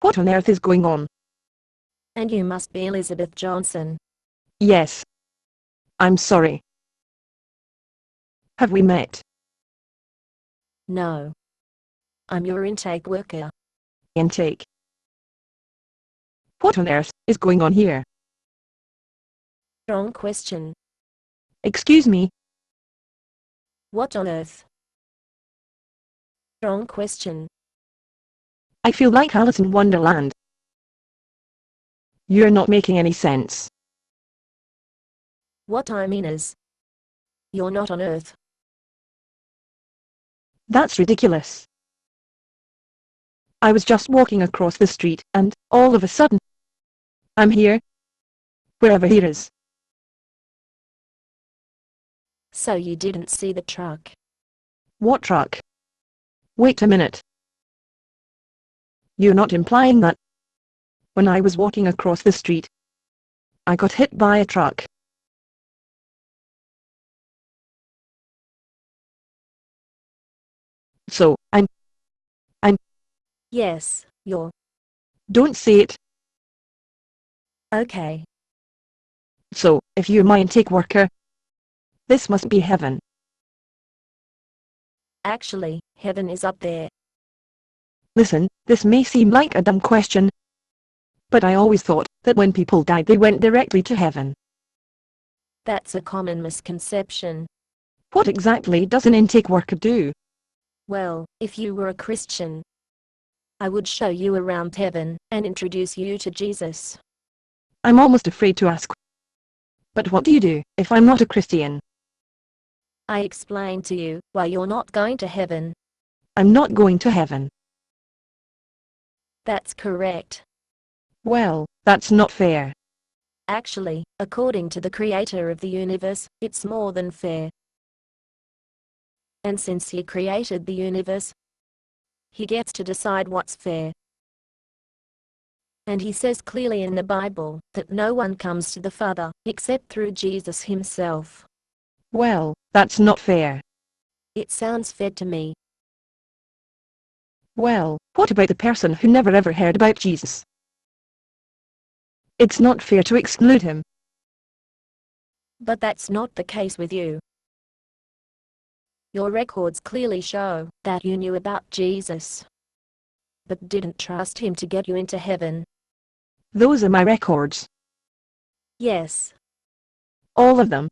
What on earth is going on? And you must be Elizabeth Johnson. Yes. I'm sorry. Have we met? No. I'm your intake worker. Intake? What on earth is going on here? Wrong question. Excuse me? What on earth? Wrong question. I feel like Alice in Wonderland. You're not making any sense. What I mean is, you're not on Earth. That's ridiculous. I was just walking across the street and, all of a sudden, I'm here. Wherever here is. So you didn't see the truck? What truck? Wait a minute. You're not implying that when I was walking across the street, I got hit by a truck? So, I'm... Yes, you're. Don't say it. Okay. So, if you're my intake worker, this must be heaven. Actually, heaven is up there. Listen, this may seem like a dumb question, but I always thought that when people died they went directly to heaven. That's a common misconception. What exactly does an intake worker do? Well, if you were a Christian, I would show you around heaven and introduce you to Jesus. I'm almost afraid to ask. But what do you do if I'm not a Christian? I explain to you why you're not going to heaven. I'm not going to heaven. That's correct. Well, that's not fair. Actually, according to the creator of the universe, it's more than fair. And since he created the universe, he gets to decide what's fair. And he says clearly in the Bible that no one comes to the Father except through Jesus himself. Well, that's not fair. It sounds fair to me. Well, what about the person who never ever heard about Jesus? It's not fair to exclude him. But that's not the case with you. Your records clearly show that you knew about Jesus, but didn't trust him to get you into heaven. Those are my records. Yes. All of them.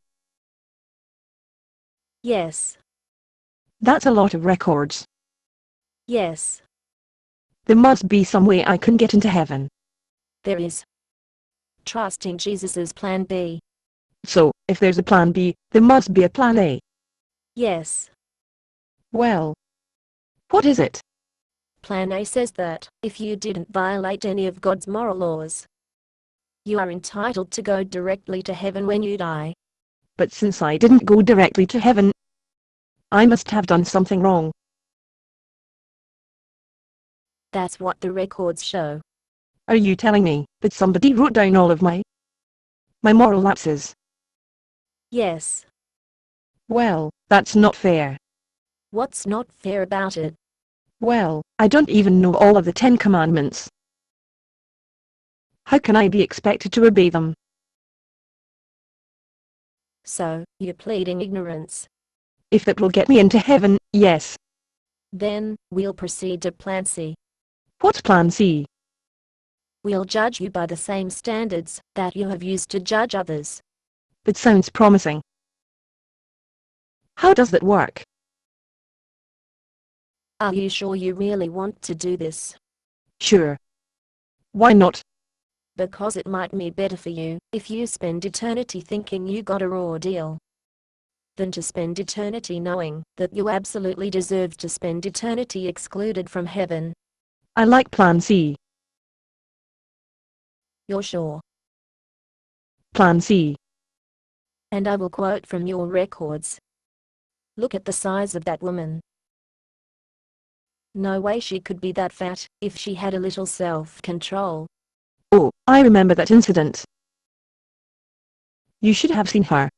Yes. That's a lot of records. Yes. There must be some way I can get into heaven. There is. Trusting Jesus's plan B. So, if there's a plan B, there must be a plan A. Yes. Well, what is it? Plan A says that, if you didn't violate any of God's moral laws, you are entitled to go directly to heaven when you die. But since I didn't go directly to heaven, I must have done something wrong. That's what the records show. Are you telling me that somebody wrote down all of my moral lapses? Yes. Well, that's not fair. What's not fair about it? Well, I don't even know all of the 10 Commandments. How can I be expected to obey them? So, you're pleading ignorance. If that will get me into heaven, yes. Then, we'll proceed to Plan C. What's Plan C? We'll judge you by the same standards that you have used to judge others. That sounds promising. How does that work? Are you sure you really want to do this? Sure. Why not? Because it might be better for you if you spend eternity thinking you got a raw deal, than to spend eternity knowing that you absolutely deserve to spend eternity excluded from heaven. I like Plan C. You're sure? Plan C. And I will quote from your records. Look at the size of that woman. No way she could be that fat if she had a little self-control. Oh, I remember that incident. You should have seen her.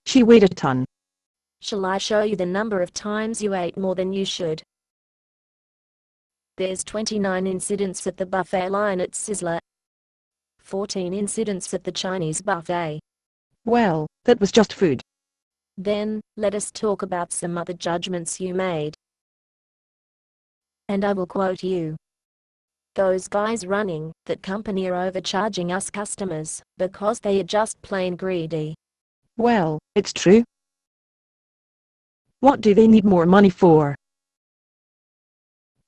She weighed a ton. Shall I show you the number of times you ate more than you should? There's 29 incidents at the buffet line at Sizzler. 14 incidents at the Chinese buffet. Well, that was just food. Then, let us talk about some other judgments you made. And I will quote you. Those guys running that company are overcharging us customers because they are just plain greedy. Well, it's true. What do they need more money for?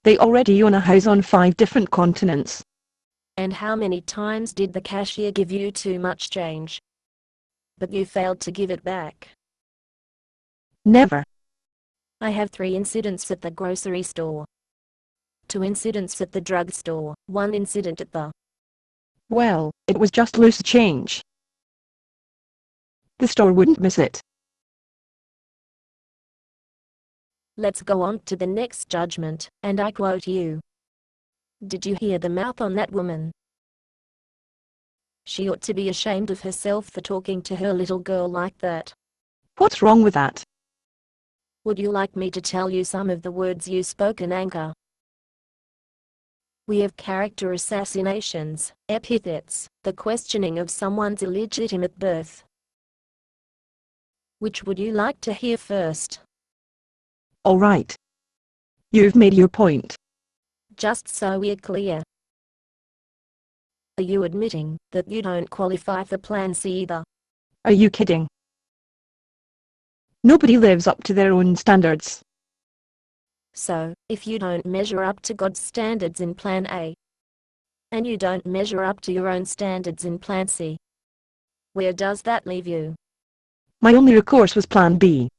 They already own a house on 5 different continents. And how many times did the cashier give you too much change? But you failed to give it back. Never. I have 3 incidents at the grocery store. 2 incidents at the drugstore, 1 incident at the... Well, it was just loose change. The store wouldn't miss it. Let's go on to the next judgment, and I quote you. Did you hear the mouth on that woman? She ought to be ashamed of herself for talking to her little girl like that. What's wrong with that? Would you like me to tell you some of the words you spoke in anger? We have character assassinations, epithets, the questioning of someone's illegitimate birth. Which would you like to hear first? All right. You've made your point. Just so we're clear. Are you admitting that you don't qualify for Plan C either? Are you kidding? Nobody lives up to their own standards. So, if you don't measure up to God's standards in Plan A, and you don't measure up to your own standards in Plan C, where does that leave you? My only recourse was Plan B.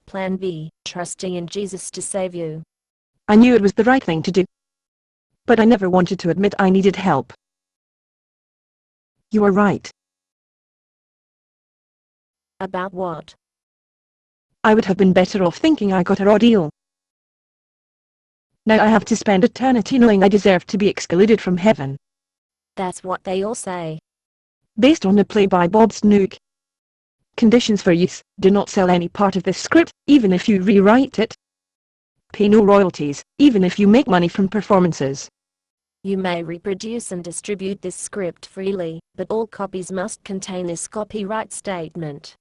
Plan B, trusting in Jesus to save you. I knew it was the right thing to do. But I never wanted to admit I needed help. You are right. About what? I would have been better off thinking I got a raw deal. Now I have to spend eternity knowing I deserve to be excluded from heaven. That's what they all say. Based on a play by Bob Snook. Conditions for use: do not sell any part of this script, even if you rewrite it. Pay no royalties, even if you make money from performances. You may reproduce and distribute this script freely, but all copies must contain this copyright statement.